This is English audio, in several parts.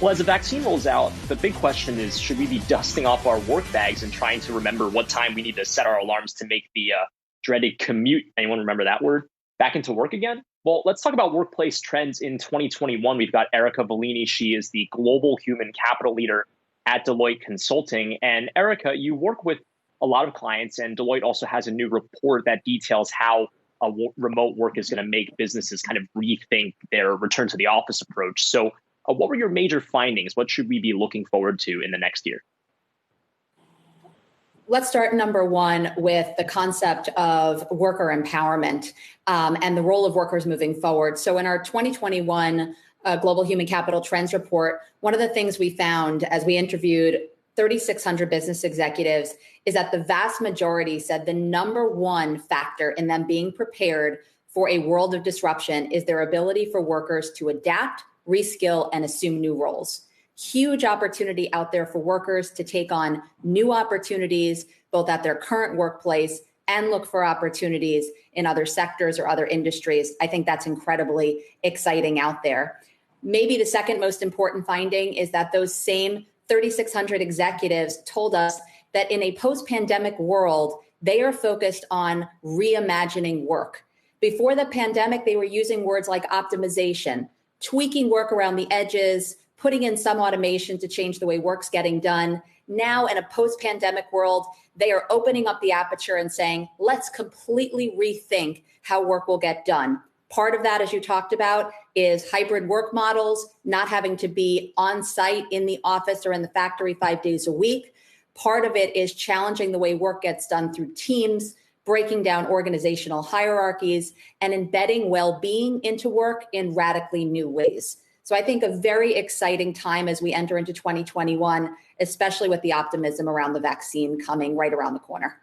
Well, as the vaccine rolls out, the big question is, should we be dusting off our work bags and trying to remember what time we need to set our alarms to make the dreaded commute, anyone remember that word, back into work again? Well, let's talk about workplace trends in 2021. We've got Erica Volini. She is the global human capital leader at Deloitte Consulting. And Erica, you work with a lot of clients, and Deloitte also has a new report that details how remote work is going to make businesses kind of rethink their return to the office approach. So what were your major findings? What should we be looking forward to in the next year? Let's start number one with the concept of worker empowerment and the role of workers moving forward. So in our 2021 Global Human Capital Trends Report, one of the things we found as we interviewed 3,600 business executives is that the vast majority said the number one factor in them being prepared for a world of disruption is their ability for workers to adapt, reskill, and assume new roles. Huge opportunity out there for workers to take on new opportunities, both at their current workplace and look for opportunities in other sectors or other industries. I think that's incredibly exciting out there. Maybe the second most important finding is that those same 3,600 executives told us that in a post-pandemic world, they are focused on reimagining work. Before the pandemic, they were using words like optimization, tweaking work around the edges, putting in some automation to change the way work's getting done. Now, in a post-pandemic world, they are opening up the aperture and saying, let's completely rethink how work will get done. Part of that, as you talked about, is hybrid work models, not having to be on site in the office or in the factory 5 days a week. Part of it is challenging the way work gets done through teams, breaking down organizational hierarchies, and embedding well-being into work in radically new ways. So I think a very exciting time as we enter into 2021, especially with the optimism around the vaccine coming right around the corner.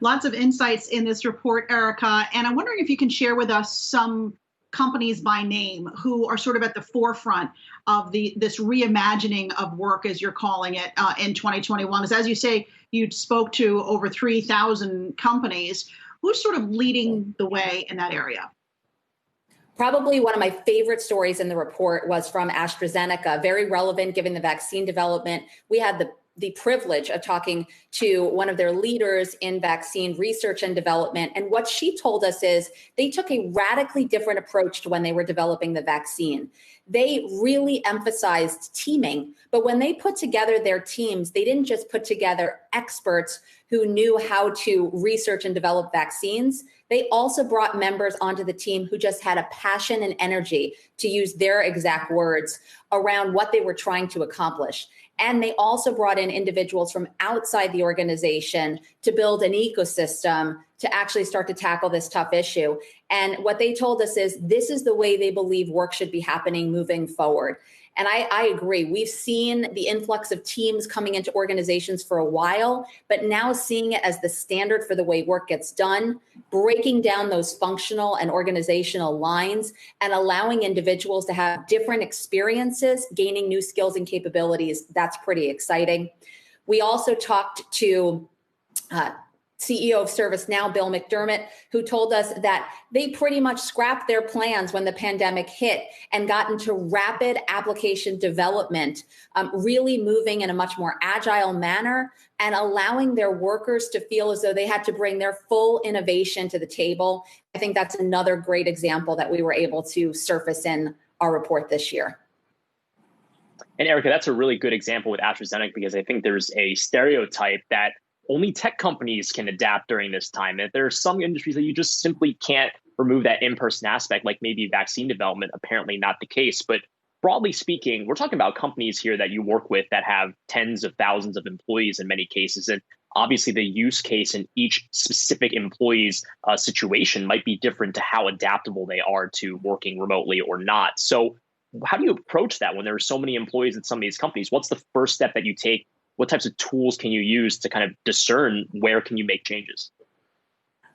Lots of insights in this report, Erica, and I'm wondering if you can share with us some companies by name who are sort of at the forefront of this reimagining of work, as you're calling it, in 2021. Because as you say, you spoke to over 3,000 companies. Who's sort of leading the way in that area? Probably one of my favorite stories in the report was from AstraZeneca, very relevant given the vaccine development. We had the privilege of talking to one of their leaders in vaccine research and development. And what she told us is they took a radically different approach to when they were developing the vaccine. They really emphasized teaming, but when they put together their teams, they didn't just put together experts who knew how to research and develop vaccines. They also brought members onto the team who just had a passion and energy, to use their exact words, around what they were trying to accomplish. And they also brought in individuals from outside the organization to build an ecosystem to actually start to tackle this tough issue. And what they told us is this is the way they believe work should be happening moving forward. And I agree. We've seen the influx of teams coming into organizations for a while, but now seeing it as the standard for the way work gets done, breaking down those functional and organizational lines and allowing individuals to have different experiences, gaining new skills and capabilities, that's pretty exciting. We also talked to CEO of ServiceNow, Bill McDermott, who told us that they pretty much scrapped their plans when the pandemic hit and got into rapid application development, really moving in a much more agile manner and allowing their workers to feel as though they had to bring their full innovation to the table. I think that's another great example that we were able to surface in our report this year. And Erica, that's a really good example with AstraZeneca, because I think there's a stereotype that only tech companies can adapt during this time. And there are some industries that you just simply can't remove that in-person aspect, like maybe vaccine development, apparently not the case. But broadly speaking, we're talking about companies here that you work with that have tens of thousands of employees in many cases. And obviously the use case in each specific employee's situation might be different to how adaptable they are to working remotely or not. So how do you approach that when there are so many employees at some of these companies? What's the first step that you take? What types of tools can you use to kind of discern where can you make changes?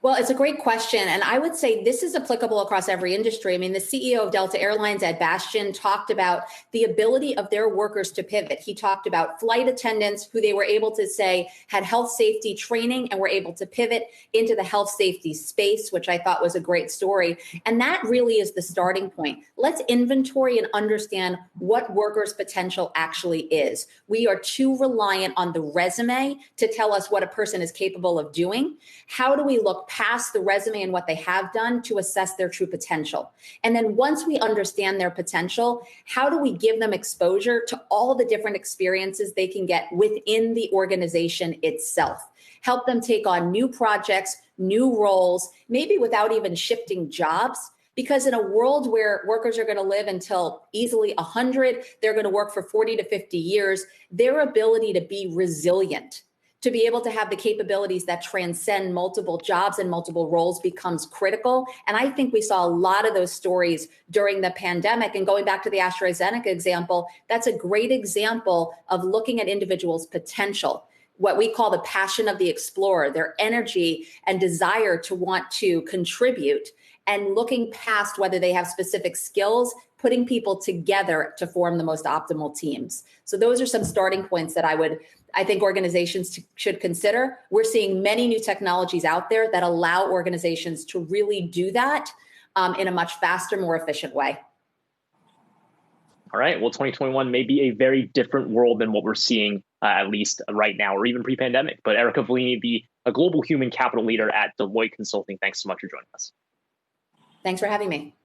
Well, it's a great question. And I would say this is applicable across every industry. I mean, the CEO of Delta Airlines, Ed Bastian, talked about the ability of their workers to pivot. He talked about flight attendants who they were able to say had health safety training and were able to pivot into the health safety space, which I thought was a great story. And that really is the starting point. Let's inventory and understand what workers' potential actually is. We are too reliant on the resume to tell us what a person is capable of doing. How do we look past the resume and what they have done to assess their true potential? And then once we understand their potential, how do we give them exposure to all the different experiences they can get within the organization itself? Help them take on new projects, new roles, maybe without even shifting jobs. Because in a world where workers are going to live until easily 100, they're going to work for 40 to 50 years, their ability to be resilient, to be able to have the capabilities that transcend multiple jobs and multiple roles becomes critical. And I think we saw a lot of those stories during the pandemic. And going back to the AstraZeneca example, that's a great example of looking at individuals' potential, what we call the passion of the explorer, their energy and desire to want to contribute, and looking past whether they have specific skills, putting people together to form the most optimal teams. So those are some starting points that I think organizations should consider. We're seeing many new technologies out there that allow organizations to really do that in a much faster, more efficient way. All right. Well, 2021 may be a very different world than what we're seeing, at least right now, or even pre-pandemic. But Erica Volini, a global human capital leader at Deloitte Consulting, thanks so much for joining us. Thanks for having me.